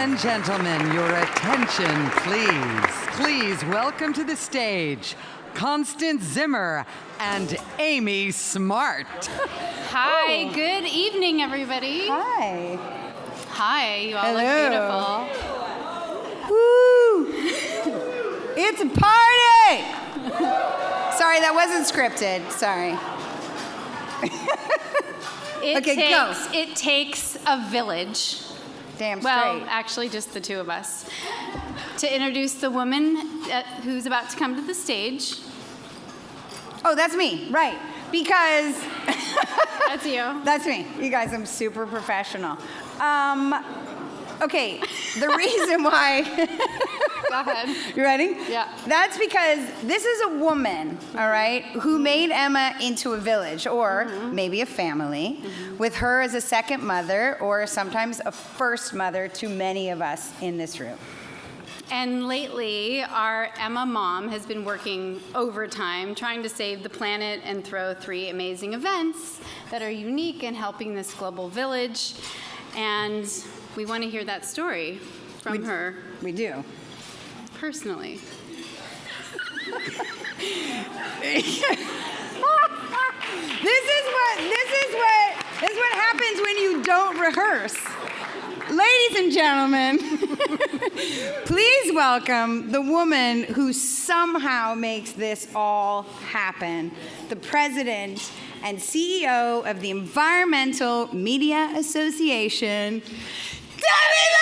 and gentlemen, your attention, please. Please welcome to the stage Constance Zimmer and Amy Smart. Hi, good evening, everybody. Hi. Hi, you all Hello. look beautiful. Woo! It's a party! Sorry, that wasn't scripted. Sorry. It takes a village. Damn straight. Well, actually, just the two of us. To introduce the woman who's about to come to the stage. Oh, that's me, right. Because... That's you. That's me. You guys, I'm super professional. Okay, the reason why... Go ahead. You ready? Yeah. That's because this is a woman, all right, who made Emma into a village, or maybe a family, with her as a second mother, or sometimes a first mother to many of us in this room. And lately, our Emma mom has been working overtime, trying to save the planet and throw 3 amazing events that are unique in helping this global village. And we want to hear that story from her. We do. Personally. This is what happens when you don't rehearse. Ladies and gentlemen, please welcome the woman who somehow makes this all happen, the president and CEO of the Environmental Media Association, Debbie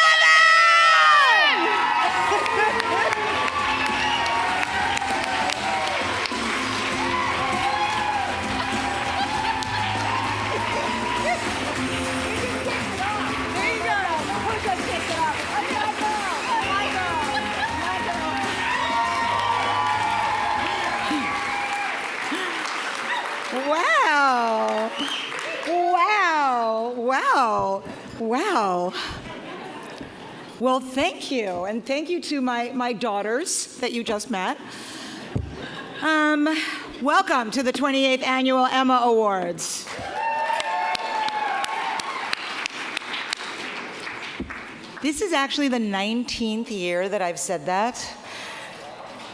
Wow. Wow. Wow. Wow. Well, thank you. And thank you to my daughters that you just met. Welcome to the 28th Annual EMA Awards. This is actually the 19th year that I've said that.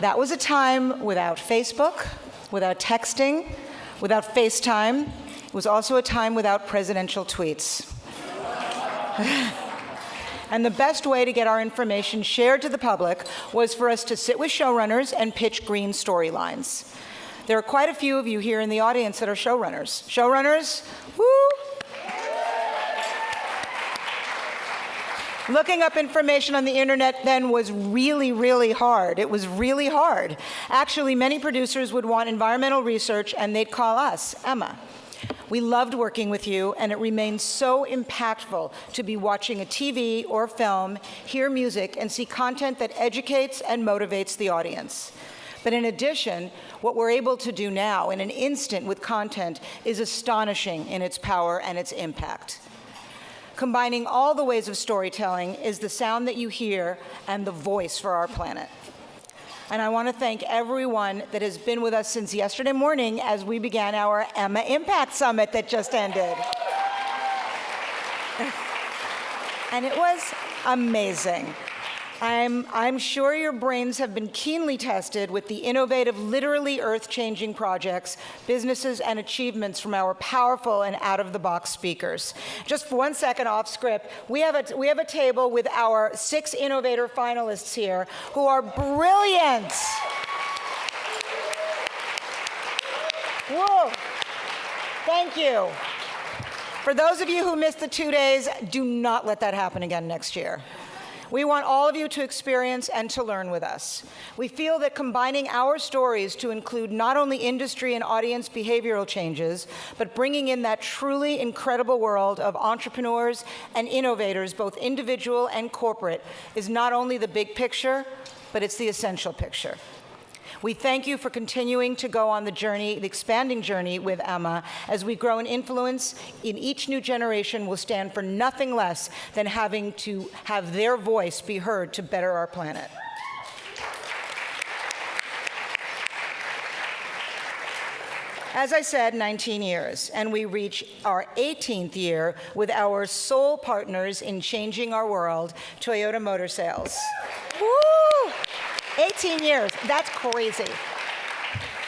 That was a time without Facebook, without texting, without FaceTime. It was also a time without presidential tweets. And the best way to get our information shared to the public was for us to sit with showrunners and pitch green storylines. There are quite a few of you here in the audience that are showrunners. Showrunners, woo! Looking up information on the internet then was really, really hard. It was really hard. Actually, many producers would want environmental research and they'd call us, Emma. We loved working with you, and it remains so impactful to be watching a TV or film, hear music, and see content that educates and motivates the audience. But in addition, what we're able to do now in an instant with content is astonishing in its power and its impact. Combining all the ways of storytelling is the sound that you hear and the voice for our planet. And I want to thank everyone that has been with us since yesterday morning as we began our Emma Impact Summit that just ended. And it was amazing. I'm sure your brains have been keenly tested with the innovative, literally earth-changing projects, businesses, and achievements from our powerful and out-of-the-box speakers. Just for 1 second off script, we have a table with our 6 innovator finalists here who are brilliant. Whoa, thank you. For those of you who missed the 2 days, do not let that happen again next year. We want all of you to experience and to learn with us. We feel that combining our stories to include not only industry and audience behavioral changes, but bringing in that truly incredible world of entrepreneurs and innovators, both individual and corporate, is not only the big picture, but it's the essential picture. We thank you for continuing to go on the journey, the expanding journey with Emma. As we grow in influence in each new generation will stand for nothing less than having to have their voice be heard to better our planet. As I said, 19 years, and we reach our 18th year with our sole partners in changing our world, Toyota Motor Sales. Woo! 18 years, that's crazy.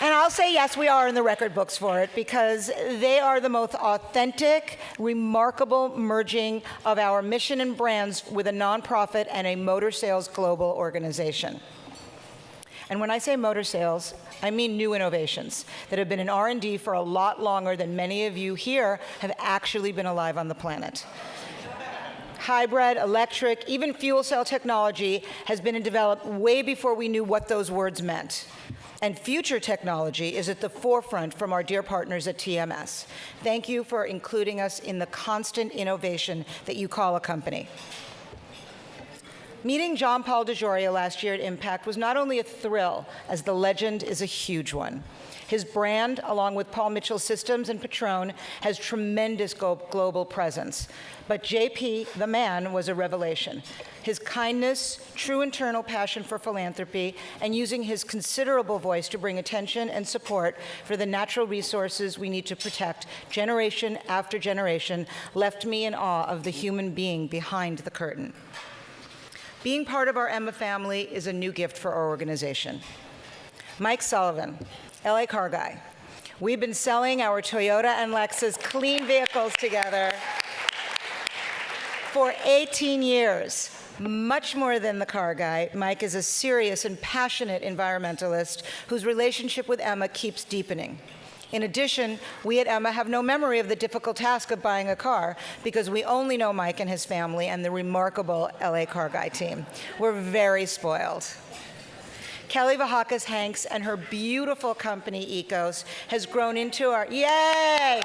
And I'll say yes, we are in the record books for it because they are the most authentic, remarkable merging of our mission and brands with a nonprofit and a motor sales global organization. And when I say motor sales, I mean new innovations that have been in R&D for a lot longer than many of you here have actually been alive on the planet. Hybrid, electric, even fuel cell technology has been developed way before we knew what those words meant. And future technology is at the forefront from our dear partners at TMS. Thank you for including us in the constant innovation that you call a company. Meeting John Paul DeJoria last year at Impact was not only a thrill, as the legend is a huge one. His brand, along with Paul Mitchell Systems and Patron, has tremendous global presence. But JP, the man, was a revelation. His kindness, true internal passion for philanthropy, and using his considerable voice to bring attention and support for the natural resources we need to protect generation after generation left me in awe of the human being behind the curtain. Being part of our EMA family is a new gift for our organization. Mike Sullivan, LA car guy. We've been selling our Toyota and Lexus clean vehicles together for 18 years. Much more than the car guy, Mike is a serious and passionate environmentalist whose relationship with EMA keeps deepening. In addition, we at EMA have no memory of the difficult task of buying a car because we only know Mike and his family and the remarkable LA car guy team. We're very spoiled. Kelly Vahakas Hanks and her beautiful company, Ecos, has grown into our, yay!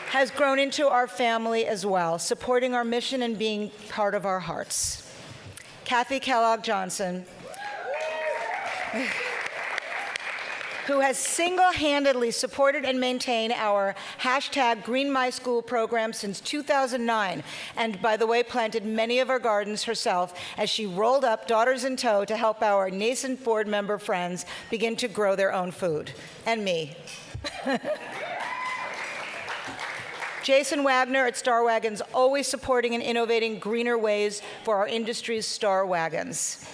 Has grown into our family as well, supporting our mission and being part of our hearts. Kathy Kellogg Johnson, who has single-handedly supported and maintained our #GreenMySchool program since 2009, and by the way, planted many of our gardens herself as she rolled up, daughters in tow, to help our nascent board member friends begin to grow their own food, and me. Jason Wagner at Star Wagons, always supporting and innovating greener ways for our industry's star wagons.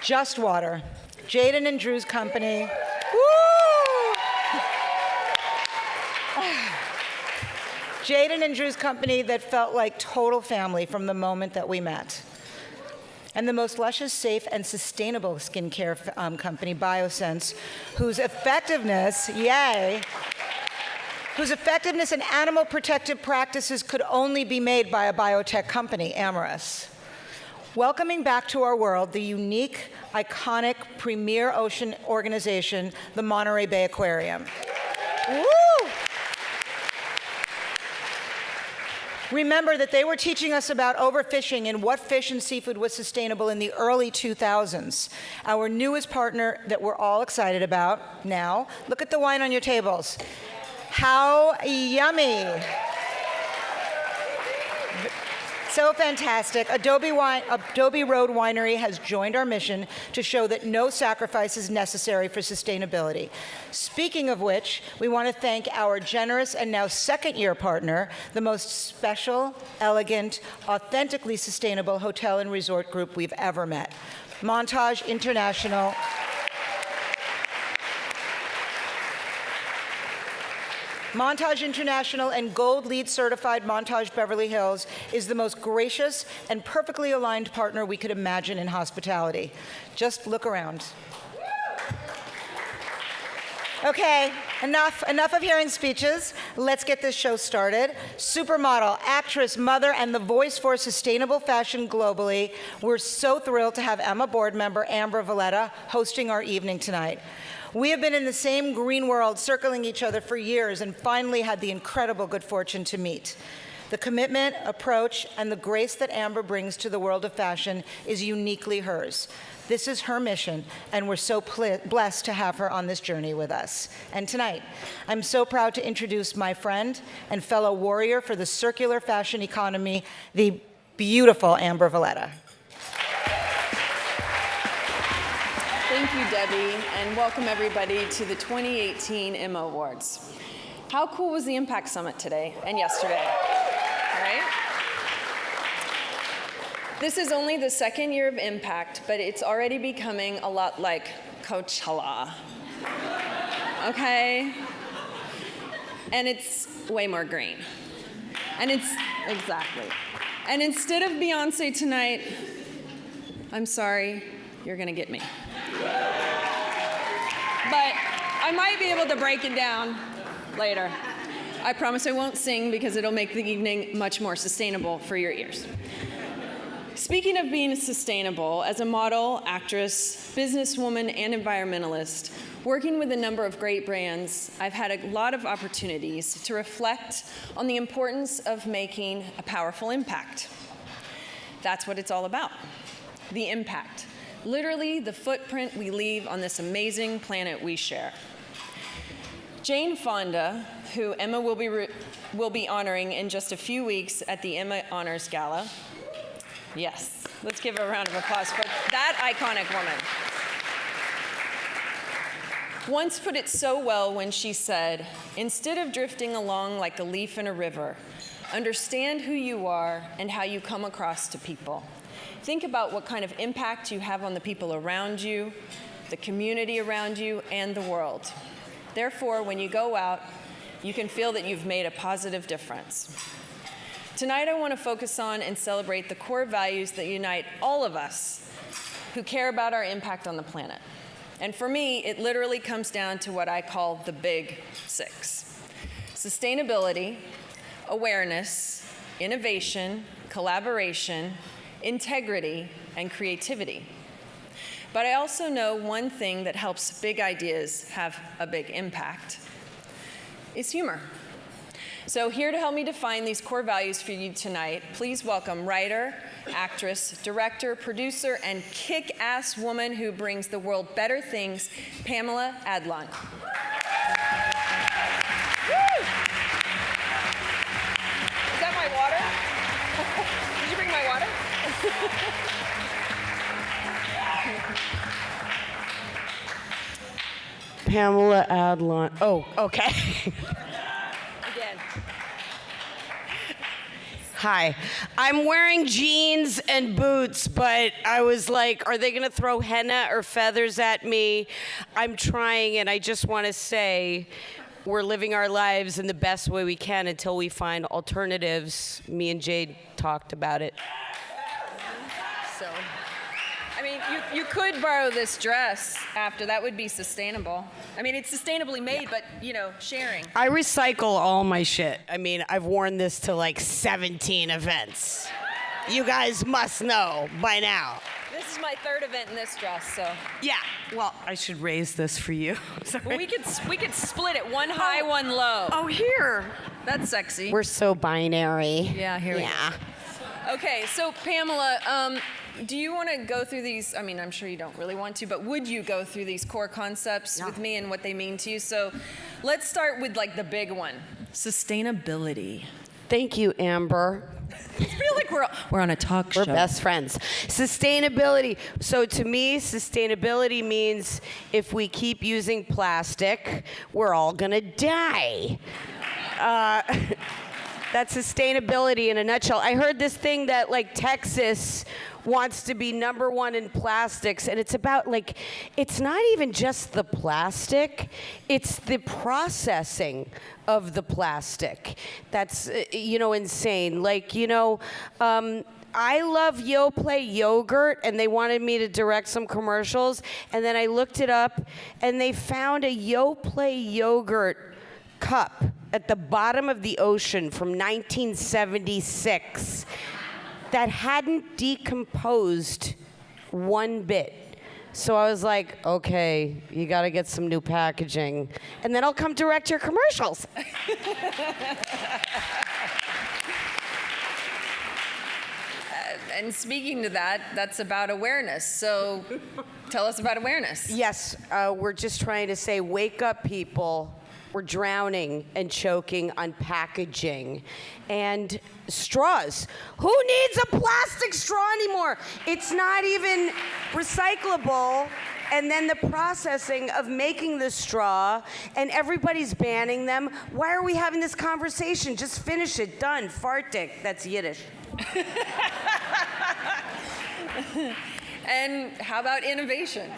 Just Water, Jaden and Drew's company. Woo! Jaden and Drew's company that felt like total family from the moment that we met. And the most luscious, safe, and sustainable skincare company, Biosense, whose effectiveness, yay, whose effectiveness in animal protective practices could only be made by a biotech company, Amyris. Welcoming back to our world the unique, iconic, premier ocean organization, the Monterey Bay Aquarium. Woo! Remember that they were teaching us about overfishing and what fish and seafood was sustainable in the early 2000s. Our newest partner that we're all excited about now, look at the wine on your tables. How yummy. So fantastic. Adobe Road Winery has joined our mission to show that no sacrifice is necessary for sustainability. Speaking of which, we want to thank our generous and now second-year partner, the most special, elegant, authentically sustainable hotel and resort group we've ever met. Montage International. Montage International and Gold LEED certified Montage Beverly Hills is the most gracious and perfectly aligned partner we could imagine in hospitality. Just look around. Okay, enough of hearing speeches. Let's get this show started. Supermodel, actress, mother, and the voice for sustainable fashion globally. We're so thrilled to have EMA board member Amber Valletta hosting our evening tonight. We have been in the same green world, circling each other for years, and finally had the incredible good fortune to meet. The commitment, approach, and the grace that Amber brings to the world of fashion is uniquely hers. This is her mission, and we're so blessed to have her on this journey with us. And tonight, I'm so proud to introduce my friend and fellow warrior for the circular fashion economy, the beautiful Amber Valletta. you, Debbie, and welcome everybody to the 2018 EMA Awards. How cool was the Impact Summit today and yesterday, right? This is only the second year of Impact, but it's already becoming a lot like Coachella, okay? And it's way more green. Exactly. And instead of Beyonce tonight, I'm sorry, you're gonna get me. But I might be able to break it down later. I promise I won't sing because it'll make the evening much more sustainable for your ears. Speaking of being sustainable, as a model, actress, businesswoman, and environmentalist, working with a number of great brands, I've had a lot of opportunities to reflect on the importance of making a powerful impact. That's what it's all about, the impact. Literally the footprint we leave on this amazing planet we share. Jane Fonda, who Emma will be honoring in just a few weeks at the EMA Honors Gala. Yes, let's give her a round of applause for that iconic woman. Once put it so well when she said, "Instead of drifting along like a leaf in a river, understand who you are and how you come across to people. Think about what kind of impact you have on the people around you, the community around you, and the world. Therefore, when you go out, you can feel that you've made a positive difference." Tonight, I want to focus on and celebrate the core values that unite all of us who care about our impact on the planet. And for me, it literally comes down to what I call the big six: sustainability, awareness, innovation, collaboration, integrity, and creativity. But I also know one thing that helps big ideas have a big impact is humor. So here to help me define these core values for you tonight, please welcome writer, actress, director, producer, and kick-ass woman who brings the world better things, Pamela Adlon. Woo! Is that my water? Did you bring my water? Pamela Adlon. Oh, okay. Again. Hi. I'm wearing jeans and boots, but I was like, are they going to throw henna or feathers at me? I'm trying, and I just want to say we're living our lives in the best way we can until we find alternatives. Me and Jade talked about it. So, I mean, you could borrow this dress after. That would be sustainable. I mean, it's sustainably made, but, you know, sharing. I recycle all my shit. I mean, I've worn this to like 17 events. You guys must know by now. This is my third event in this dress, so. Yeah, well, I should raise this for you. Sorry. Well, we could split it, one high, one low. Oh, here. That's sexy. We're so binary. Yeah, here we go. Okay, so Pamela, do you want to go through these? I mean, I'm sure you don't really want to, but would you go through these core concepts with me and what they mean to you? So let's start with like the big one, sustainability. Thank you, Amber. I feel like we're on a talk show. We're best friends. Sustainability. So to me, sustainability means if we keep using plastic, we're all gonna die. That's sustainability in a nutshell. I heard this thing that like Texas wants to be #1 in plastics, and it's about like, it's not even just the plastic, it's the processing of the plastic that's, insane. Like, I love Yoplait yogurt, and they wanted me to direct some commercials, and then I looked it up, and they found a Yoplait yogurt cup at the bottom of the ocean from 1976 that hadn't decomposed one bit. So I was like, okay, you gotta get some new packaging, and then I'll come direct your commercials. And speaking to that, that's about awareness. So tell us about awareness. Yes, we're just trying to say, wake up, people. We're drowning and choking on packaging. And straws. Who needs a plastic straw anymore? It's not even recyclable. And then the processing of making the straw, and everybody's banning them. Why are we having this conversation? Just finish it. Done. Fartig. That's Yiddish. And how about innovation?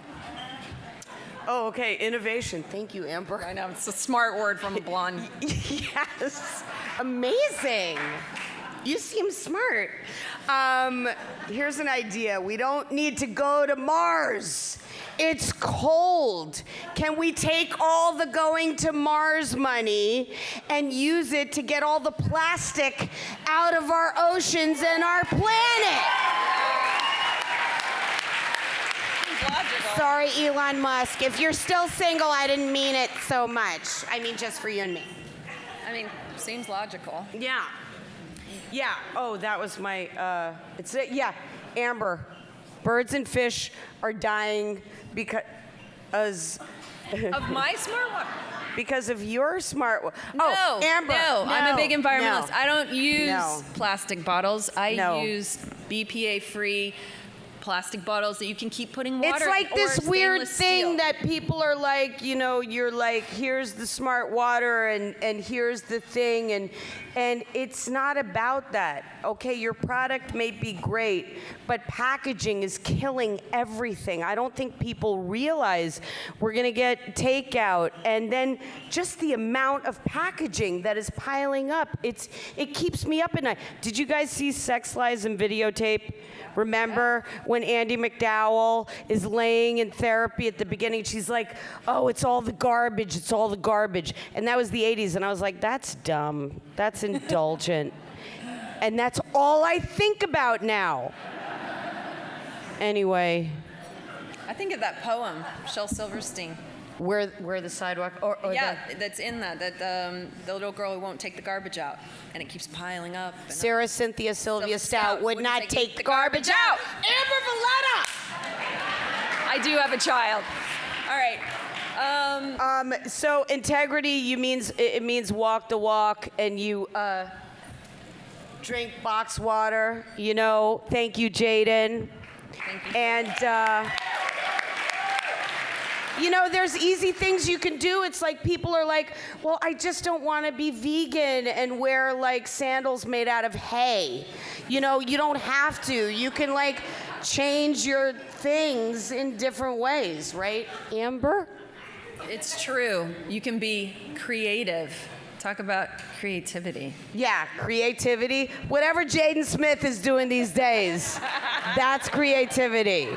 Oh, okay. Innovation. Thank you, Amber. I know, it's a smart word from a blonde. Yes. Amazing. You seem smart. Here's an idea. We don't need to go to Mars. It's cold. Can we take all the going to Mars money and use it to get all the plastic out of our oceans and our planet? Logical. Sorry, Elon Musk. If you're still single, I didn't mean it so much. I mean, just for you and me. I mean, seems logical. Yeah. Yeah. Oh, that was my, yeah. Amber, birds and fish are dying because Of my smart water? because of your smart. No, Oh, Amber. no, I'm a big environmentalist. No. I don't use No. plastic bottles. I No. use BPA-free plastic bottles that you can keep putting water It's in, like or this weird stainless thing steel. that people are like, you know, you're like, here's the smart water and here's the thing, and it's not about that. Okay, your product may be great, but packaging is killing everything. I don't think people realize we're gonna get takeout, and then just the amount of packaging that is piling up, it keeps me up at night. Did you guys see Sex Lies and Videotape? Remember when Andie MacDowell is laying in therapy at the beginning? She's like, oh, it's all the garbage, it's all the garbage. And that was the 80s, and I was like, that's dumb, that's indulgent. And that's all I think about now. Anyway. I think of that poem, Shel Silverstein. Where the sidewalk, or Yeah, that's in that the little girl who won't take the garbage out, and it keeps piling up. And Sarah Cynthia Sylvia Stout would wouldn't not take the garbage out. Amber Valletta! I do have a child. All right. So integrity, it means walk the walk, and you drink box water. You know, thank you, Jaden. Thank you. And you know, there's easy things you can do. It's like people are like, well, I just don't want to be vegan and wear like sandals made out of hay. You know, you don't have to. You can like change your things in different ways, right, Amber? It's true. You can be creative. Talk about creativity. Yeah, creativity. Whatever Jaden Smith is doing these days, that's creativity.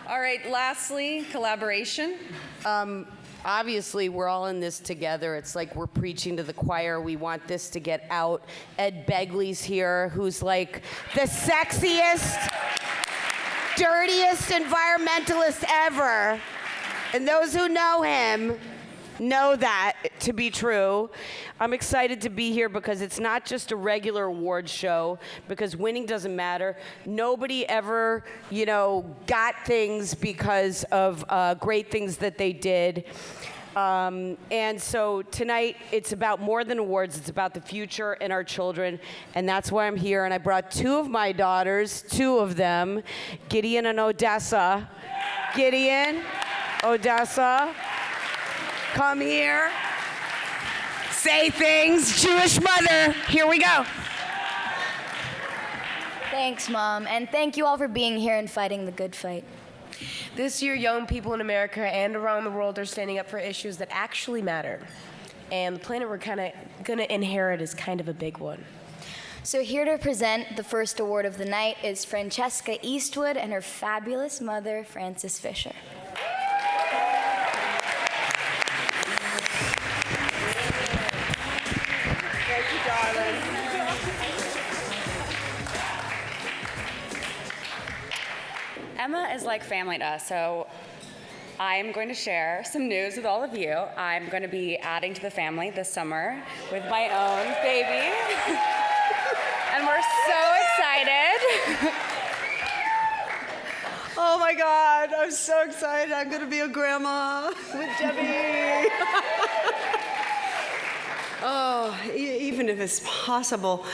All right, lastly, collaboration. Obviously, we're all in this together. It's like we're preaching to the choir. We want this to get out. Ed Begley's here, who's like the sexiest, dirtiest environmentalist ever. And those who know him know that to be true. I'm excited to be here because it's not just a regular award show, because winning doesn't matter. Nobody ever, you know, got things because of great things that they did. And so tonight, it's about more than awards. It's about the future and our children, and that's why I'm here. And I brought two of my daughters, two of them, Gideon and Odessa. Gideon, Odessa, come here. Say things, Jewish mother. Here we go. Thanks, Mom, and thank you all for being here and fighting the good fight. This year, young people in America and around the world are standing up for issues that actually matter. And the planet we're kind of going to inherit is kind of a big one. So here to present the first award of the night is Francesca Eastwood and her fabulous mother, Frances Fisher. Thank you, darling. Emma is like family to us, so I'm going to share some news with all of you. I'm going to be adding to the family this summer with my own baby. And we're so excited. Oh my God, I'm so excited. I'm gonna be a grandma with Debbie. Oh, even if it's possible.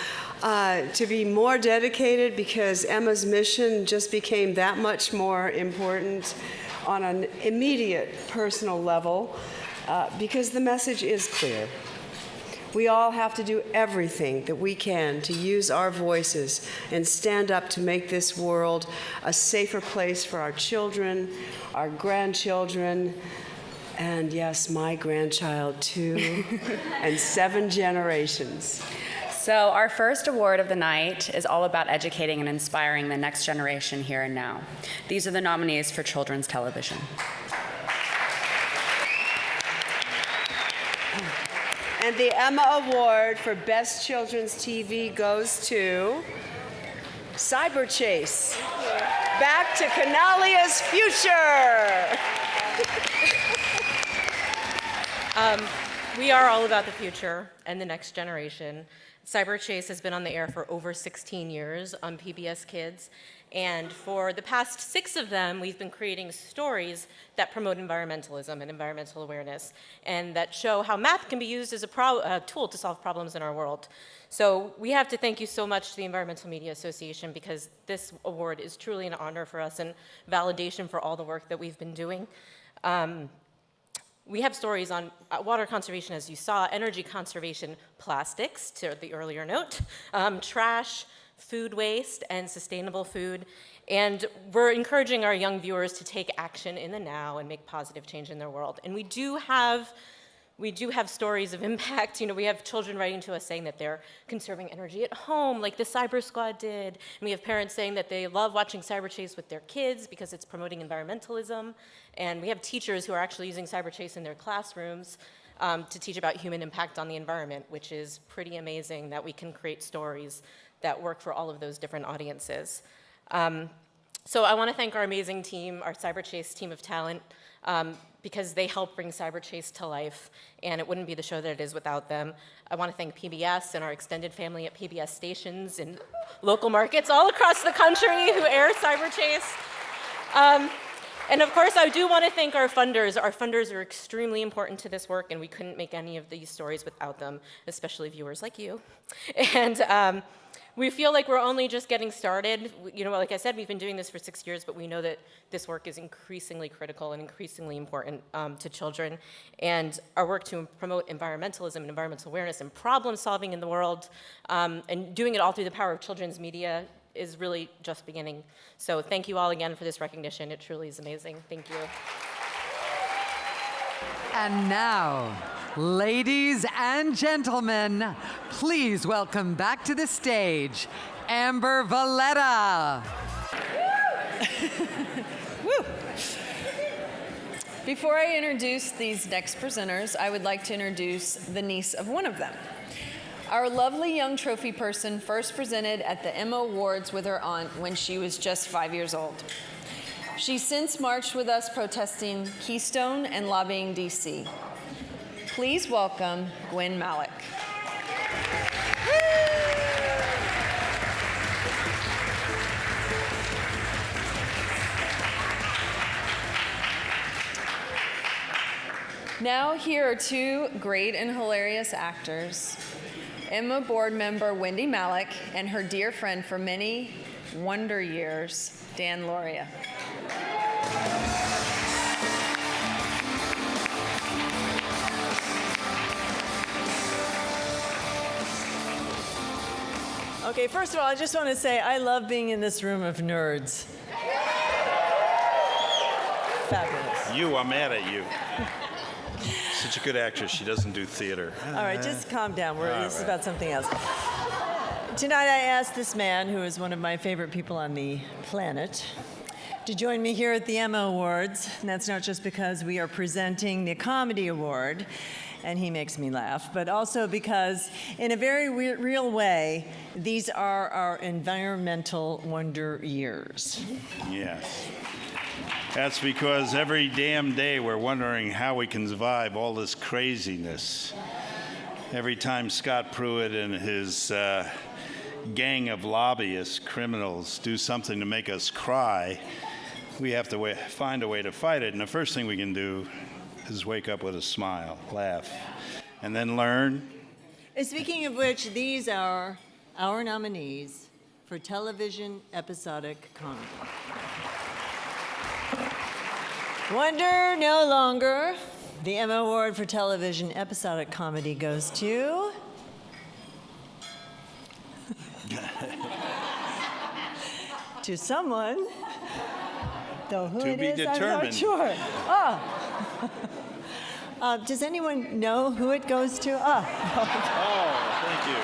to be more dedicated because Emma's mission just became that much more important on an immediate personal level because the message is clear. We all have to do everything that we can to use our voices and stand up to make this world a safer place for our children, our grandchildren, and yes, my grandchild too, and 7 generations. So our first award of the night is all about educating and inspiring the next generation here and now. These are the nominees for children's television. And the EMA Award for Best Children's TV goes to Cyber Chase. Back to Canalia's future. We are all about the future and the next generation. Cyber Chase has been on the air for over 16 years on PBS Kids, and for the past 6 of them, we've been creating stories that promote environmentalism and environmental awareness, and that show how math can be used as a tool to solve problems in our world. So we have to thank you so much to the Environmental Media Association, because this award is truly an honor for us and validation for all the work that we've been doing. We have stories on water conservation, as you saw, energy conservation, plastics, to the earlier note, trash, food waste, and sustainable food. And we're encouraging our young viewers to take action in the now and make positive change in their world. And we do have stories of impact. You know, we have children writing to us saying that they're conserving energy at home, like the Cyber Squad did. And we have parents saying that they love watching Cyber Chase with their kids because it's promoting environmentalism. And we have teachers who are actually using Cyber Chase in their classrooms to teach about human impact on the environment, which is pretty amazing that we can create stories that work for all of those different audiences. So I want to thank our amazing team, our Cyber Chase team of talent, because they help bring Cyber Chase to life, and it wouldn't be the show that it is without them. I want to thank PBS and our extended family at PBS stations and local markets all across the country who air Cyber Chase. And of course, I do want to thank our funders. Our funders are extremely important to this work, and we couldn't make any of these stories without them, especially viewers like you. And we feel like we're only just getting started. You know, like I said, we've been doing this for 6 years, but we know that this work is increasingly critical and increasingly important to children. And our work to promote environmentalism and environmental awareness and problem solving in the world, and doing it all through the power of children's media, is really just beginning. So thank you all again for this recognition. It truly is amazing. Thank you. And now, ladies and gentlemen, please welcome back to the stage, Amber Valletta. Woo. Before I introduce these next presenters, I would like to introduce the niece of one of them. Our lovely young trophy person first presented at the EMA Awards with her aunt when she was just 5 years old. She's since marched with us protesting Keystone and lobbying DC. Please welcome Gwen Malik. Now here are 2 great and hilarious actors, EMA board member Wendy Malik and her dear friend for many wonder years, Dan Loria. Okay, first of all, I just want to say I love being in this room of nerds. Fabulous. You, I'm mad at you. Such a good actress, she doesn't do theater. All right, just calm down. This is right. about something else. Tonight I asked this man, who is one of my favorite people on the planet, to join me here at the EMA Awards. And that's not just because we are presenting the Comedy Award, and he makes me laugh, but also because, in a very real way, these are our environmental wonder years. Yes. That's because every damn day we're wondering how we can survive all this craziness. Every time Scott Pruitt and his gang of lobbyist criminals do something to make us cry, we have to find a way to fight it. And the first thing we can do is wake up with a smile, laugh, and then learn. Speaking of which, these are our nominees for television episodic comedy. Wonder no longer. The Emma Award for television episodic comedy goes to... to someone. Though who To it be is, I'm not determined. sure. Oh. Does anyone know who it goes to? Oh, thank you.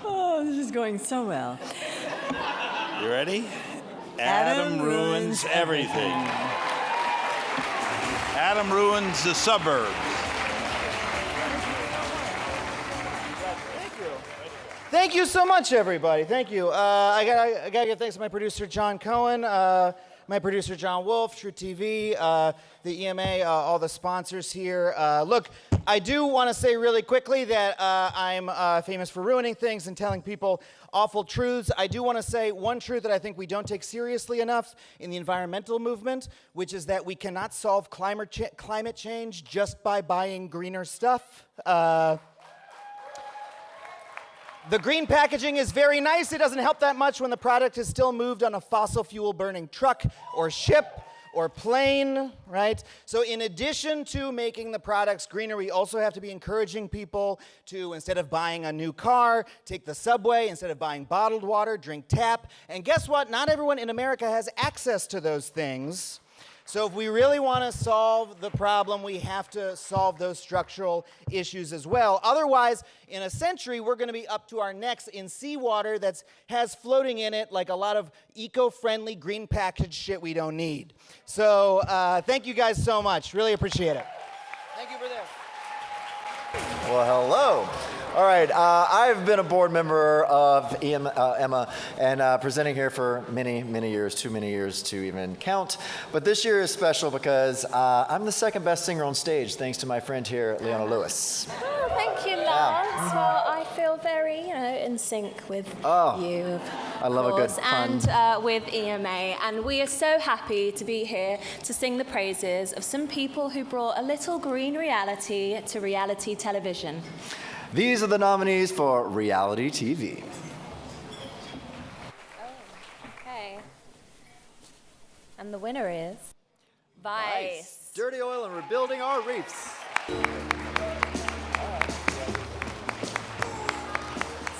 Oh, this is going so well. You ready? Adam ruins everything. Adam ruins the suburbs. Thank you so much, everybody. Thank you. I gotta give thanks to my producer, John Cohen, my producer, John Wolf, True TV, the EMA, all the sponsors here. Look, I do want to say really quickly that I'm famous for ruining things and telling people awful truths. I do want to say one truth that I think we don't take seriously enough in the environmental movement, which is that we cannot solve climate change just by buying greener stuff. The green packaging is very nice. It doesn't help that much when the product is still moved on a fossil fuel burning truck or ship or plane, right? So in addition to making the products greener, we also have to be encouraging people to, instead of buying a new car, take the subway. Instead of buying bottled water, drink tap. And guess what? Not everyone in America has access to those things. So if we really want to solve the problem, we have to solve those structural issues as well. Otherwise, in a century, we're going to be up to our necks in seawater that has floating in it like a lot of eco-friendly green packaged shit we don't need. So thank you guys so much. Really appreciate it. Thank you for this. Well, hello. All right, I've been a board member of EMA and presenting here for many, many years, too many years to even count. But this year is special because I'm the second best singer on stage, thanks to my friend here, Leona Lewis. Oh, thank you, Lance. Well, I feel very, in sync with you. I love a good pun. And with EMA. And we are so happy to be here to sing the praises of some people who brought a little green reality to reality television. These are the nominees for reality TV. Okay. And the winner is Vice. Dirty oil and rebuilding our reefs.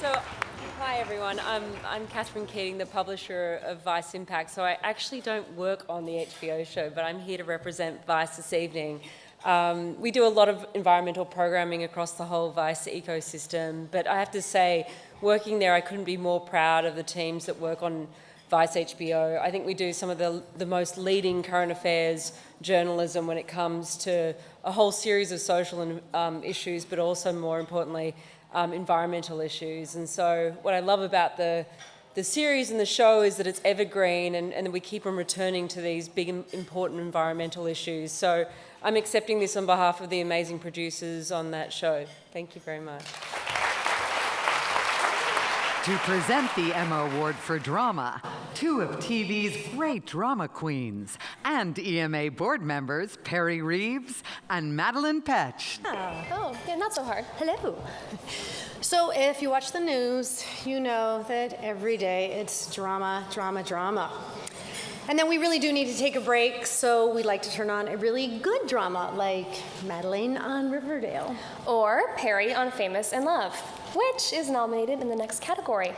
So, hi everyone. I'm Catherine Keating, the publisher of Vice Impact. So I actually don't work on the HBO show, but I'm here to represent Vice this evening. We do a lot of environmental programming across the whole Vice ecosystem, but I have to say, working there, I couldn't be more proud of the teams that work on Vice HBO. I think we do some of the most leading current affairs journalism when it comes to a whole series of social issues, but also more importantly, environmental issues. And so what I love about the series and the show is that it's evergreen and we keep on returning to these big, important environmental issues. So I'm accepting this on behalf of the amazing producers on that show. Thank you very much. To present the Emma Award for Drama, two of TV's great drama queens and EMA board members, Perry Reeves and Madeline Petch. Oh, yeah, not so hard. Hello. So if you watch the news, you know that every day it's drama, drama, drama. And then we really do need to take a break, so we'd like to turn on a really good drama, like Madeline on Riverdale. Or Perry on Famous in Love, which is nominated in the next category.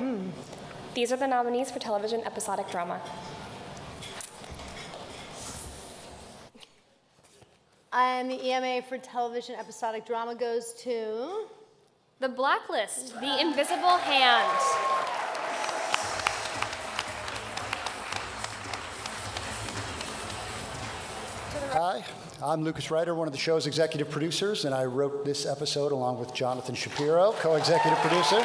These are the nominees for television episodic drama. And the EMA for television episodic drama goes to... The Blacklist, The Invisible Hand. Hi, I'm Lucas Ryder, one of the show's executive producers, and I wrote this episode along with Jonathan Shapiro, co-executive producer.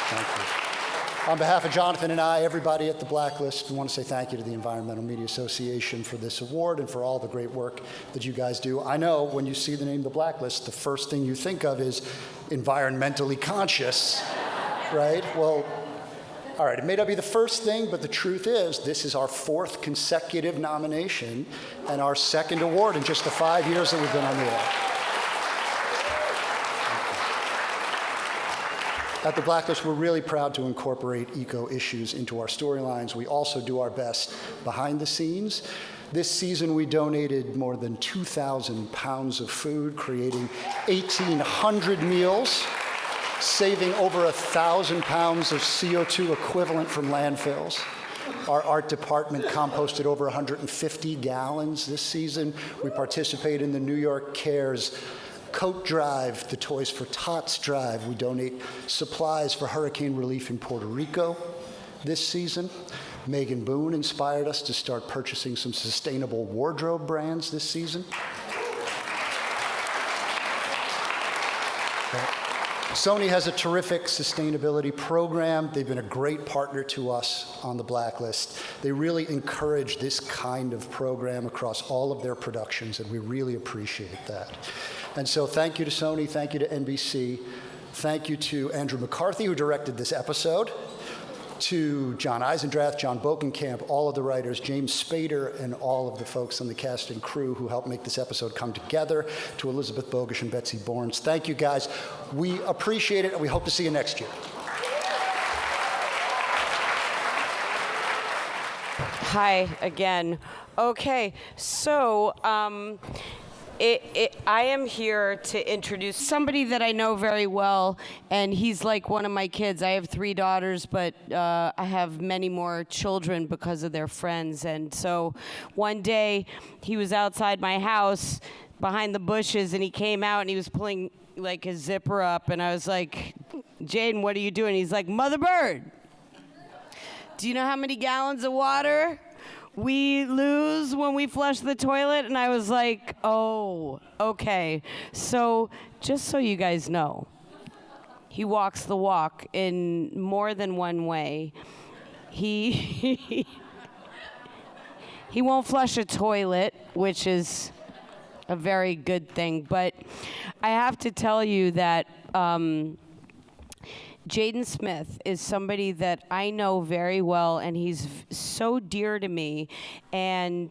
Thank you. On behalf of Jonathan and I, everybody at The Blacklist, we want to say thank you to the Environmental Media Association for this award and for all the great work that you guys do. I know when you see the name The Blacklist, the first thing you think of is environmentally conscious, right? Well, All right, it may not be the first thing, but the truth is this is our 4th consecutive nomination and our 2nd award in just the 5 years that we've been on the air. At the Blacklist, we're really proud to incorporate eco issues into our storylines. We also do our best behind the scenes. This season, we donated more than 2,000 pounds of food, creating 1,800 meals, saving over 1,000 pounds of CO2 equivalent from landfills. Our art department composted over 150 gallons this season. We participate in the New York Cares Coat Drive, the Toys for Tots Drive. We donate supplies for hurricane relief in Puerto Rico this season. Megan Boone inspired us to start purchasing some sustainable wardrobe brands this season. Sony has a terrific sustainability program. They've been a great partner to us on the Blacklist. They really encourage this kind of program across all of their productions, and we really appreciate that. And so thank you to Sony, thank you to NBC, thank you to Andrew McCarthy, who directed this episode, to John Eisendrath, John Bokenkamp, all of the writers, James Spader, and all of the folks on the cast and crew who helped make this episode come together, to Elizabeth Bogish and Betsy Borns. Thank you, guys. We appreciate it, and we hope to see you next year. Hi again. Okay, so I am here to introduce somebody that I know very well, and he's like one of my kids. I have 3 daughters, but I have many more children because of their friends. And so one day he was outside my house behind the bushes, and he came out and he was pulling like his zipper up, and I was like, Jaden, what are you doing? He's like, Mother Bird, do you know how many gallons of water we lose when we flush the toilet? And I was like, oh, okay. So just so you guys know, he walks the walk in more than one way. He won't flush a toilet, which is a very good thing. But I have to tell you that Jaden Smith is somebody that I know very well, and he's so dear to me. And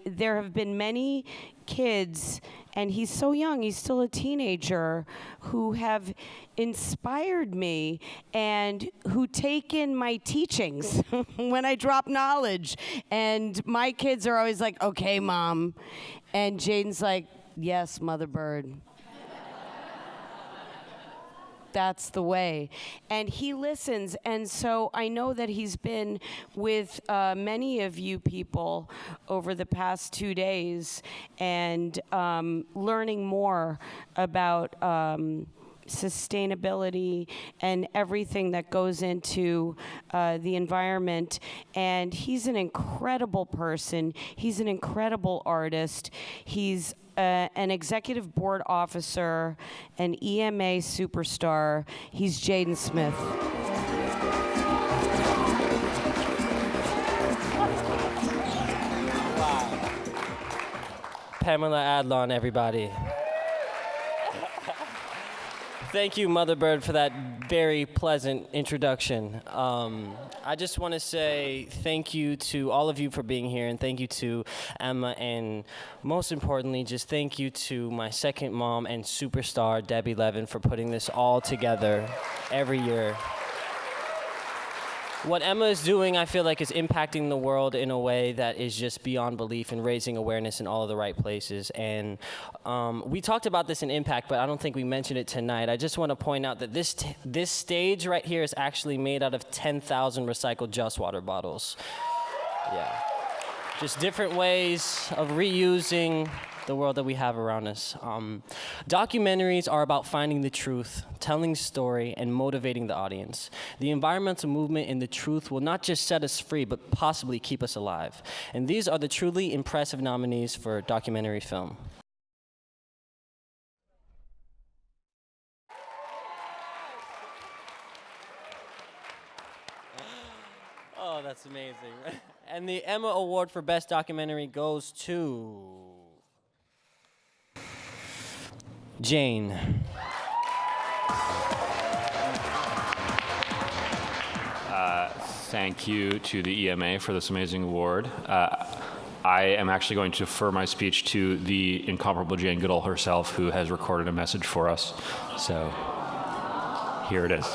there have been many kids, and he's so young, he's still a teenager, who have inspired me and who take in my teachings when I drop knowledge. And my kids are always like, okay, Mom. And Jaden's like, yes, Mother Bird. That's the way. And he listens. And so I know that he's been with many of you people over the past 2 days and learning more about sustainability and everything that goes into the environment. And he's an incredible person. He's an incredible artist. He's an executive board officer, an EMA superstar. He's Jaden Smith. Pamela Adlon, everybody. Thank you, Mother Bird, for that very pleasant introduction. I just want to say thank you to all of you for being here, and thank you to Emma, and most importantly, just thank you to my second mom and superstar, Debbie Levin, for putting this all together every year. What Emma is doing, I feel like, is impacting the world in a way that is just beyond belief and raising awareness in all of the right places. And we talked about this in Impact, but I don't think we mentioned it tonight. I just want to point out that this stage right here is actually made out of 10,000 recycled Just Water bottles. Yeah. Just different ways of reusing the world that we have around us. Documentaries are about finding the truth, telling story, and motivating the audience. The environmental movement and the truth will not just set us free, but possibly keep us alive. And these are the truly impressive nominees for documentary film. Oh, that's amazing. And the EMA Award for Best Documentary goes to Jane. thank you to the EMA for this amazing award. I am actually going to defer my speech to the incomparable Jane Goodall herself, who has recorded a message for us. So here it is.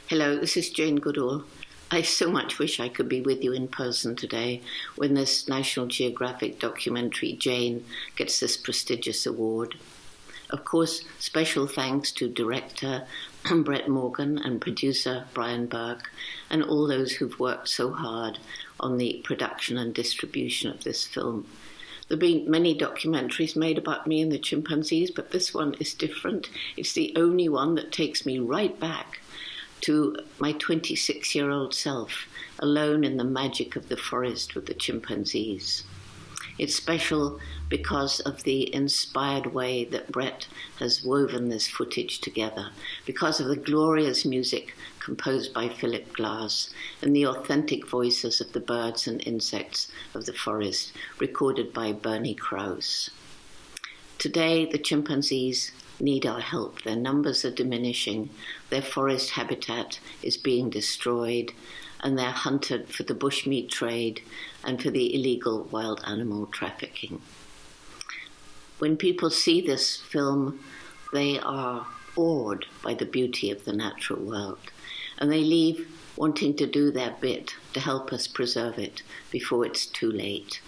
Hello, this is Jane Goodall. I so much wish I could be with you in person today when this National Geographic documentary, Jane, gets this prestigious award. Of course, special thanks to director Brett Morgan and producer Brian Burke and all those who've worked so hard on the production and distribution of this film. There have been many documentaries made about me and the chimpanzees, but this one is different. It's the only one that takes me right back to my 26-year-old self, alone in the magic of the forest with the chimpanzees. It's special because of the inspired way that Brett has woven this footage together, because of the glorious music composed by Philip Glass and the authentic voices of the birds and insects of the forest, recorded by Bernie Krause. Today, the chimpanzees need our help. Their numbers are diminishing, their forest habitat is being destroyed, and they're hunted for the bushmeat trade and for the illegal wild animal trafficking. When people see this film, they are awed by the beauty of the natural world, and they leave wanting to do their bit to help us preserve it before it's too late.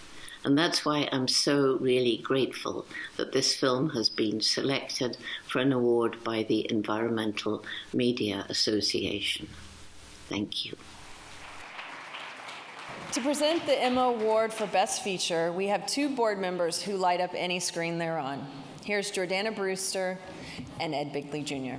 And that's why I'm so really grateful that this film has been selected for an award by the Environmental Media Association. Thank you. To present the EMA Award for Best Feature, we have two board members who light up any screen they're on. Here's Jordana Brewster and Ed Bigley Jr.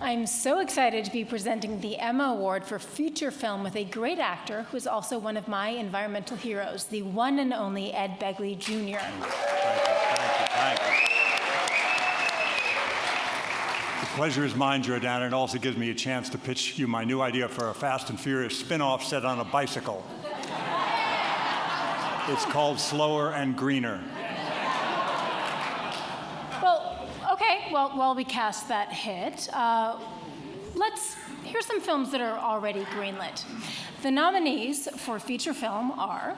I'm so excited to be presenting the EMA Award for Feature Film with a great actor who is also one of my environmental heroes, the one and only Ed Begley Jr. Thank you. The pleasure is mine, Jordana. It also gives me a chance to pitch you my new idea for a Fast and Furious spin-off set on a bicycle. It's called Slower and Greener. Well, while we cast that hit, here's some films that are already greenlit. The nominees for feature film are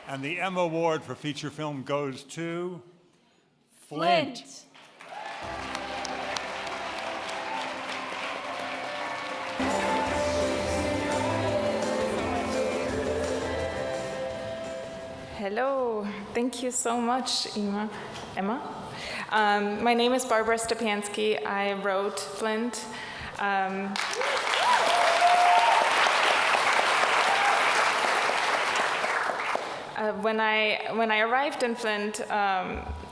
And the EMA Award for feature film goes to Flint. Hello, thank you so much, Emma. My name is Barbara Stepansky. I wrote Flint. When I arrived in Flint,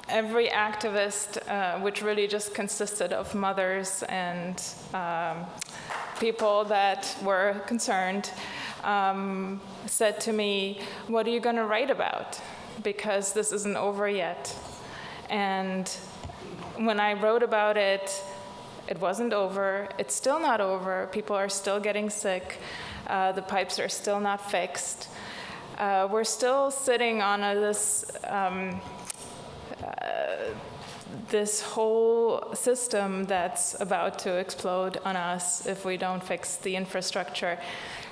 every activist, which really just consisted of mothers and people that were concerned, said to me, "What are you going to write about? Because this isn't over yet." And when I wrote about it, it wasn't over. It's still not over. People are still getting sick. The pipes are still not fixed. We're still sitting on this whole system that's about to explode on us if we don't fix the infrastructure.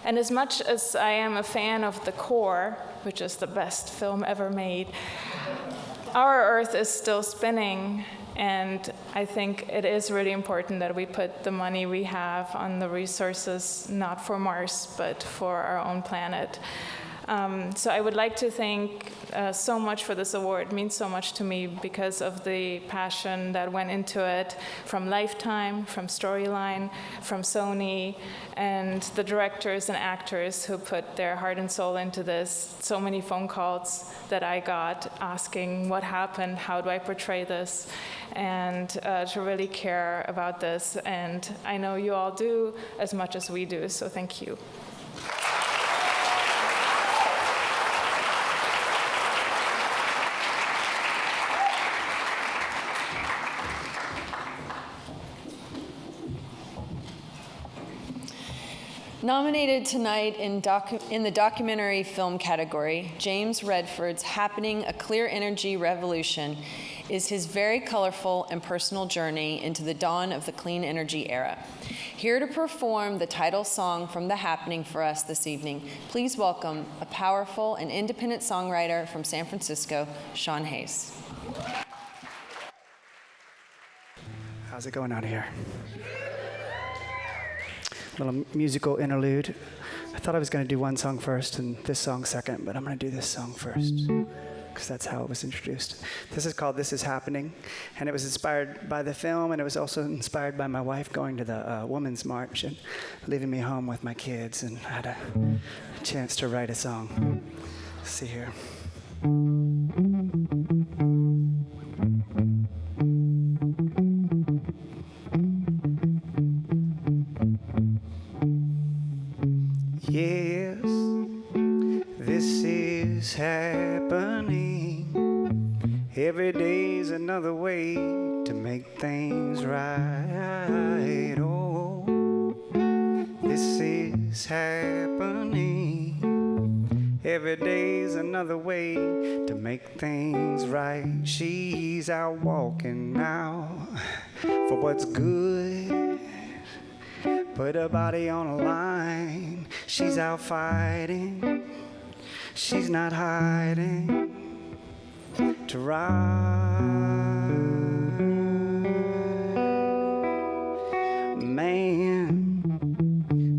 And as much as I am a fan of The Core, which is the best film ever made, our Earth is still spinning, and I think it is really important that we put the money we have on the resources, not for Mars, but for our own planet. So I would like to thank so much for this award. It means so much to me because of the passion that went into it from Lifetime, from Storyline, from Sony, and the directors and actors who put their heart and soul into this. So many phone calls that I got asking what happened, how do I portray this, and to really care about this. And I know you all do as much as we do, so thank you. Nominated tonight in the documentary film category, James Redford's Happening: A Clear Energy Revolution is his very colorful and personal journey into the dawn of the clean energy era. Here to perform the title song from The Happening for us this evening, please welcome a powerful and independent songwriter from San Francisco, Sean Hayes. How's it going out here? Little musical interlude. I thought I was going to do one song first and this song second, but I'm going to do this song first because that's how it was introduced. This is called This Is Happening, and it was inspired by the film, and it was also inspired by my wife going to the Women's March and leaving me home with my kids, and I had a chance to write a song. Let's see here. Yes, this is happening. Every day's another way to make things right. Oh, this is happening. Every day's another way to make things right. She's out walking now for what's good. Put her body on a line. She's out fighting. She's not hiding. To ride. Man,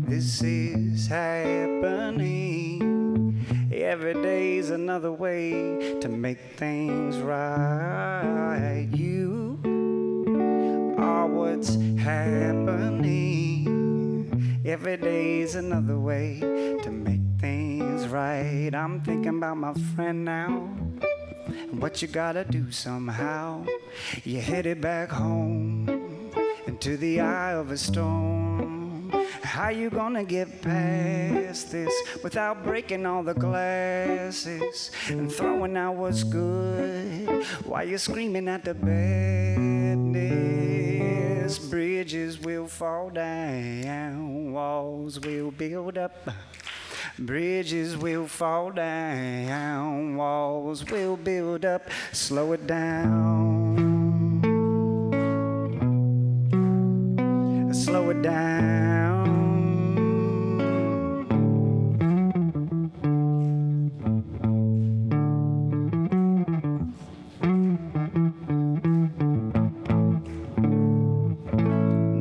this is happening. Every day's another way to make things right. You are what's happening. Every day's another way to make things right. I'm thinking about my friend now, and what you gotta do somehow. You're headed back home into the eye of a storm. How you gonna get past this without breaking all the glasses and throwing out what's good while you're screaming at the badness? Bridges will fall down, walls will build up. Bridges will fall down, walls will build up. Slow it down. Slow it down.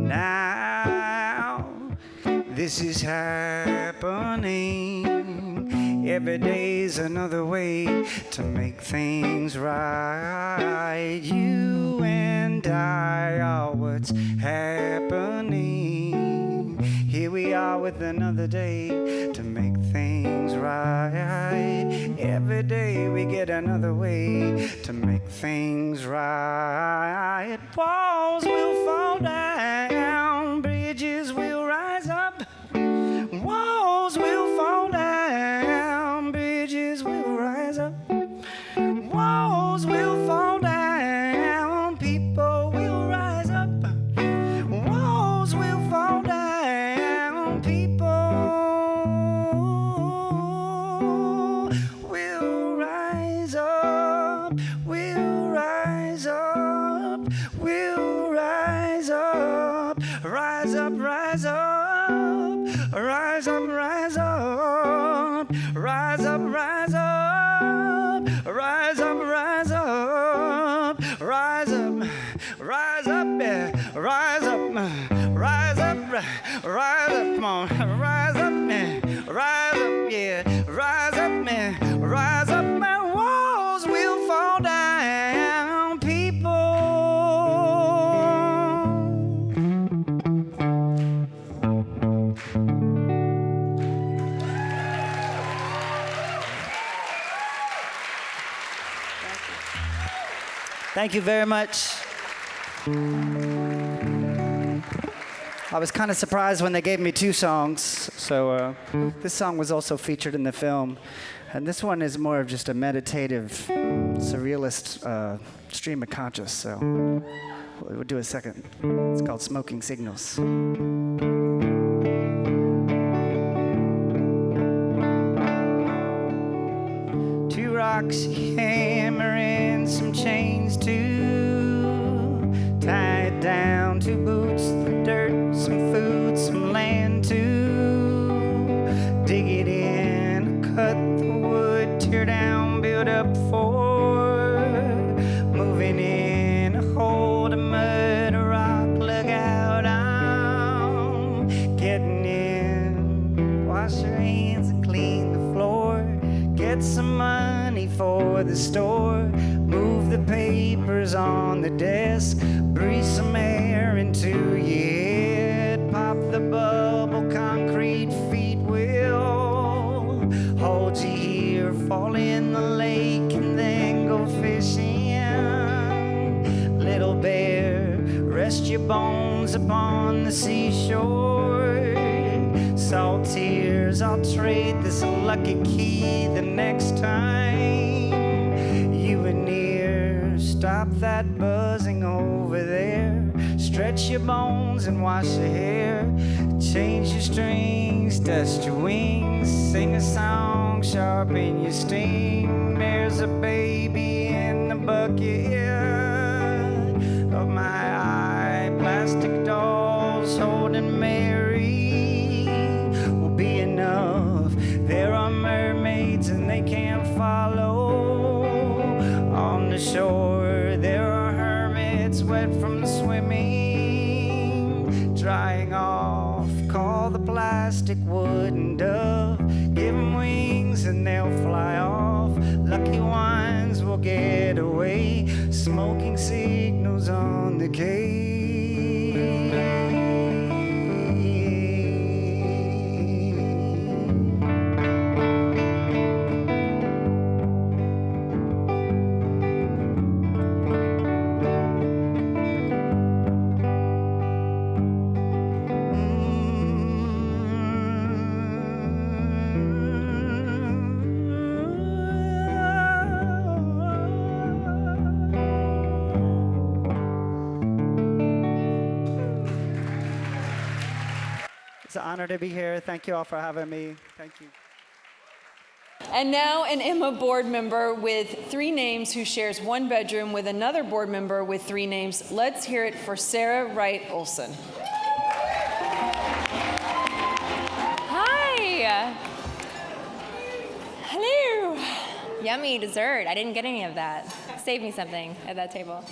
Now, this is happening. Every day's another way to make things right. You and I are what's happening. Here we are with another day to make things right. Every day we get another way to make things right. Walls will fall down, bridges will rise up. Walls will fall down, bridges will rise up. Walls will fall down, people will rise up. Walls will fall down, people will rise up. We'll rise up, we'll rise up. Rise up, rise up. Rise up, rise up, rise up, rise up, rise up, rise up, rise up, rise up, yeah, rise up, rise up, rise up, come on, rise up, man, rise up, yeah, rise up, man, rise up, man. Walls will fall down, people. Thank you very much. I was kind of surprised when they gave me 2 songs. So this song was also featured in the film. And this one is more of just a meditative, surrealist stream of conscious. So we'll do a second. It's called Smoking Signals. oxy hammer and some chains too. Tie it down, 2 boots, the dirt, some food, some land too. Dig it in, cut the wood, tear down, build up for moving in a hole to mud, a rock, look out, I'm getting in. Wash your hands and clean the floor, get some money for the store, move the papers on the desk, breathe some air into your head, pop the bubble, concrete feet will hold you here, fall in the lake and then go fishing. Little bear, rest your bones upon the seashore. Salt tears, I'll trade this lucky key the next time you are near. Stop that buzzing over there, stretch your bones and wash your hair, change your strings, dust your wings, sing a song, sharpen your sting. There's a baby in the bucket of my eye, plastic dolls holding Mary will be enough. There are mermaids and they can't follow on the shore. There are hermits wet from the swimming, drying off. Call the plastic wooden dove, give them wings and they'll fly off. Lucky ones will get away, smoking signals on the cave. It's an honor to be here. Thank you all for having me. Thank you. And now an EMA board member with 3 names who shares 1 bedroom with another board member with 3 names. Let's hear it for Sarah Wright Olson. Hi. Hello. Yummy dessert. I didn't get any of that. Save me something at that table.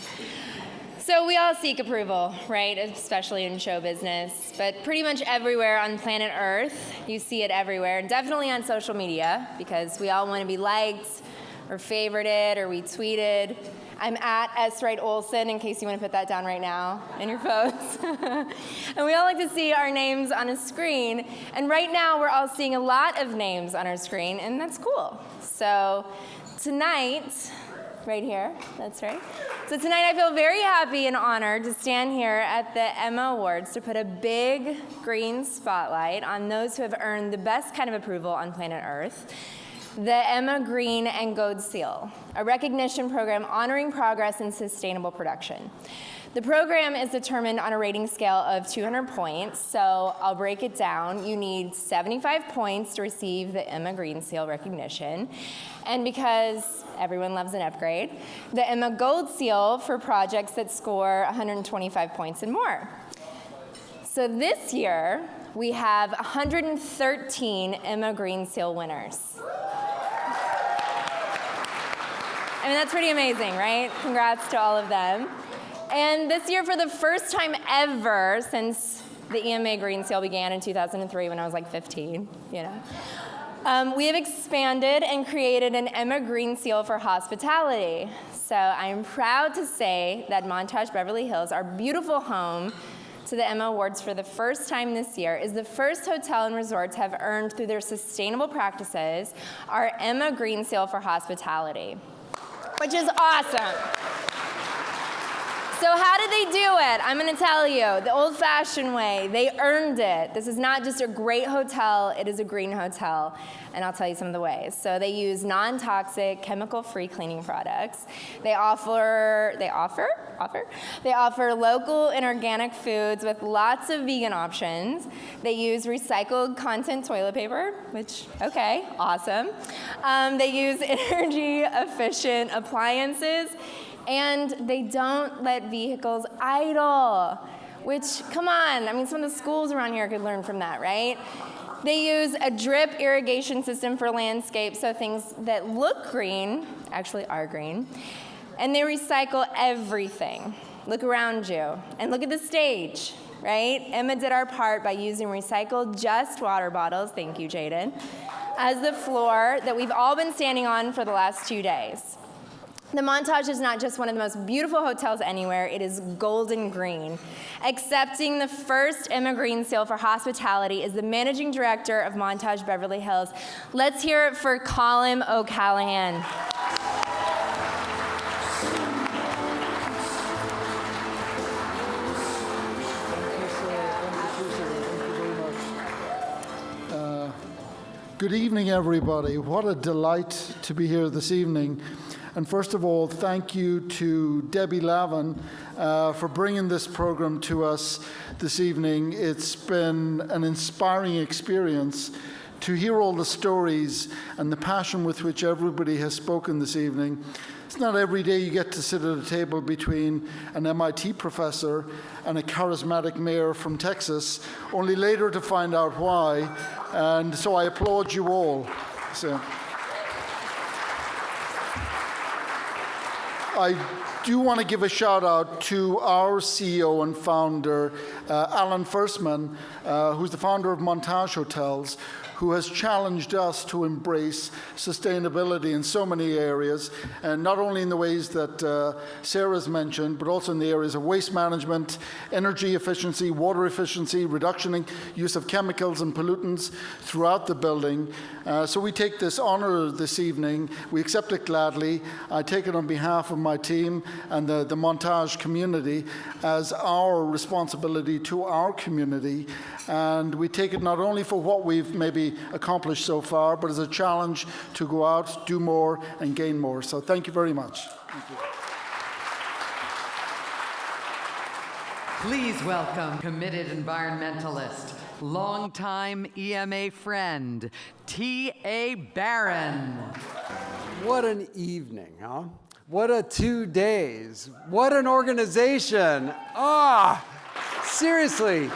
So we all seek approval, right? Especially in show business, but pretty much everywhere on planet Earth, you see it everywhere, and definitely on social media, because we all want to be liked or favorited or retweeted. I'm at S. Wright Olson, in case you want to put that down right now in your phones. And we all like to see our names on a screen, and right now we're all seeing a lot of names on our screen, and that's cool. So tonight, right here, that's right. So tonight I feel very happy and honored to stand here at the EMA Awards to put a big green spotlight on those who have earned the best kind of approval on planet Earth, the EMA Green and Gold Seal, a recognition program honoring progress in sustainable production. The program is determined on a rating scale of 200 points, so I'll break it down. You need 75 points to receive the EMA Green Seal recognition. And because everyone loves an upgrade, the EMA Gold Seal for projects that score 125 points and more. So this year, we have 113 EMA Green Seal winners. I mean, that's pretty amazing, right? Congrats to all of them. And this year, for the first time ever since the EMA Green Seal began in 2003 when I was like 15, you know, we have expanded and created an EMA Green Seal for hospitality. So I am proud to say that Montage Beverly Hills, our beautiful home to the EMA Awards for the first time this year, is the first hotel and resort to have earned through their sustainable practices our EMA Green Seal for hospitality, which is awesome. So how did they do it? I'm going to tell you, the old-fashioned way. They earned it. This is not just a great hotel, it is a green hotel. And I'll tell you some of the ways. So they use non-toxic, chemical-free cleaning products. They offer local and organic foods with lots of vegan options. They use recycled content toilet paper, which, okay, awesome. They use energy-efficient appliances. And they don't let vehicles idle, which, come on, I mean, some of the schools around here could learn from that, right? They use a drip irrigation system for landscape, so things that look green actually are green. And they recycle everything. Look around you, and look at the stage, right? Emma did our part by using recycled just water bottles, thank you, Jaden, as the floor that we've all been standing on for the last 2 days. The Montage is not just one of the most beautiful hotels anywhere, it is golden green. Accepting the first Emma Green Seal for hospitality is the managing director of Montage Beverly Hills. Let's hear it for Colin O'Callahan. Good evening, everybody. What a delight to be here this evening. And first of all, thank you to Debbie Lavin for bringing this program to us this evening. It's been an inspiring experience to hear all the stories and the passion with which everybody has spoken this evening. It's not every day you get to sit at a table between an MIT professor and a charismatic mayor from Texas, only later to find out why. And so I applaud you all. So, I do want to give a shout out to our CEO and founder, Alan Firstman, who's the founder of Montage Hotels, who has challenged us to embrace sustainability in so many areas, and not only in the ways that Sarah's mentioned, but also in the areas of waste management, energy efficiency, water efficiency, reduction in use of chemicals and pollutants throughout the building. So we take this honor this evening. We accept it gladly. I take it on behalf of my team and the Montage community as our responsibility to our community. And we take it not only for what we've maybe accomplished so far, but as a challenge to go out, do more, and gain more. So thank you very much. Thank you. Please welcome committed environmentalist, longtime EMA friend, T.A. Barron. What an evening, huh? What a 2 days. What an organization. Seriously.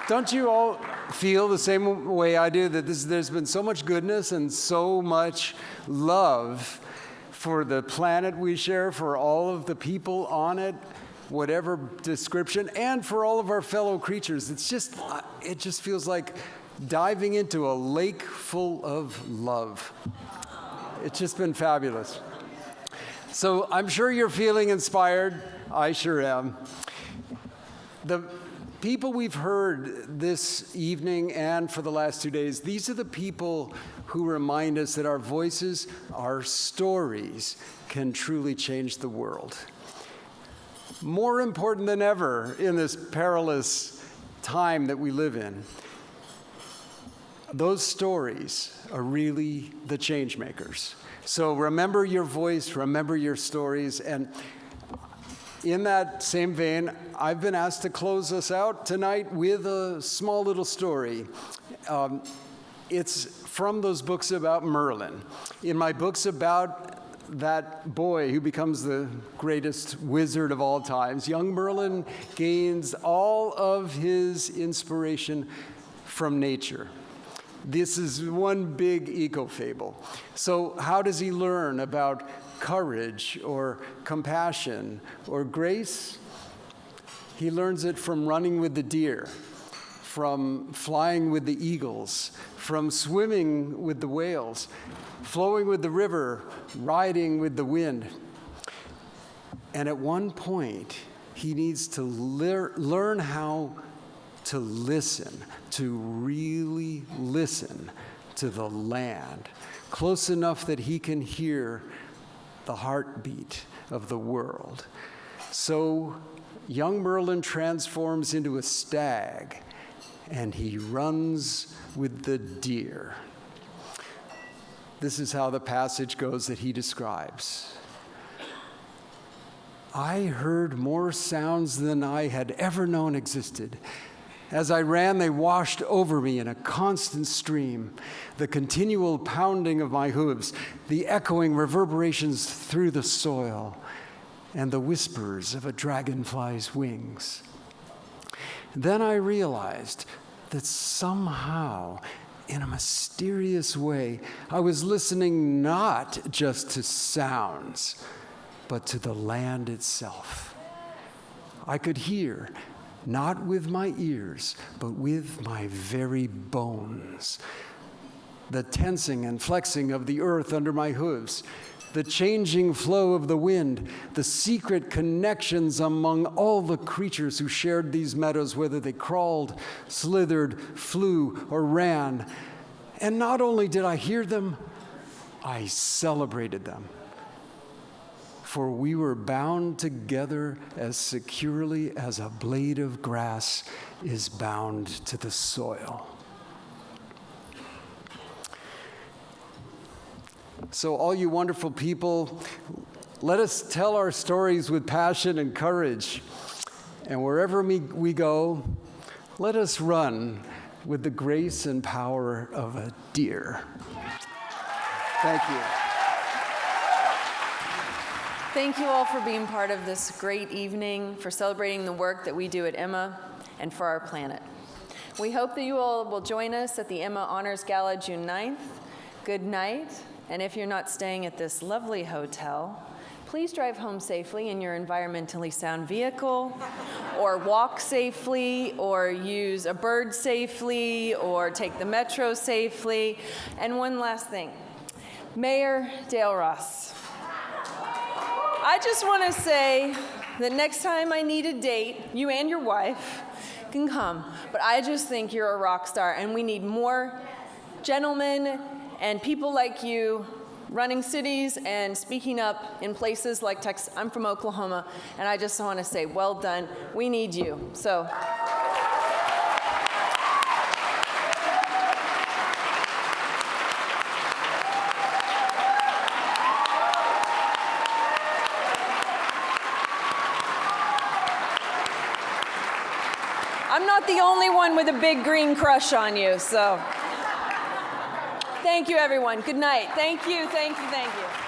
Don't you all feel the same way I do, that there's been so much goodness and so much love for the planet we share, for all of the people on it, whatever description, and for all of our fellow creatures. It just feels like diving into a lake full of love. It's just been fabulous. So I'm sure you're feeling inspired. I sure am. The people we've heard this evening and for the last 2 days, these are the people who remind us that our voices, our stories, can truly change the world. More important than ever in this perilous time that we live in, those stories are really the change makers. So remember your voice, remember your stories, and in that same vein, I've been asked to close us out tonight with a small little story. It's from those books about Merlin. In my books about that boy who becomes the greatest wizard of all times, young Merlin gains all of his inspiration from nature. This is one big eco-fable. So how does he learn about courage or compassion or grace? He learns it from running with the deer, from flying with the eagles, from swimming with the whales, flowing with the river, riding with the wind. And at one point, he needs to learn how to listen, to really listen to the land, close enough that he can hear the heartbeat of the world. So young Merlin transforms into a stag, and he runs with the deer. This is how the passage goes that he describes. I heard more sounds than I had ever known existed. As I ran, they washed over me in a constant stream, the continual pounding of my hooves, the echoing reverberations through the soil, and the whispers of a dragonfly's wings. Then I realized that somehow, in a mysterious way, I was listening not just to sounds, but to the land itself. I could hear, not with my ears, but with my very bones, the tensing and flexing of the earth under my hooves, the changing flow of the wind, the secret connections among all the creatures who shared these meadows, whether they crawled, slithered, flew, or ran. And not only did I hear them, I celebrated them. For we were bound together as securely as a blade of grass is bound to the soil. So all you wonderful people, let us tell our stories with passion and courage. And wherever we go, let us run with the grace and power of a deer. Thank you. Thank you all for being part of this great evening, for celebrating the work that we do at EMA and for our planet. We hope that you all will join us at the EMA Honors Gala June 9th. Good night, and if you're not staying at this lovely hotel, please drive home safely in your environmentally sound vehicle, or walk safely, or use a bird safely, or take the metro safely. And one last thing, Mayor Dale Ross, I just want to say that next time I need a date, you and your wife can come. But I just think you're a rock star, and we need more gentlemen and people like you running cities and speaking up in places like Texas. I'm from Oklahoma, and I just want to say, well done. We need you. So. I'm not the only one with a big green crush on you, so. Thank you, everyone. Good night. Thank you, thank you, thank you.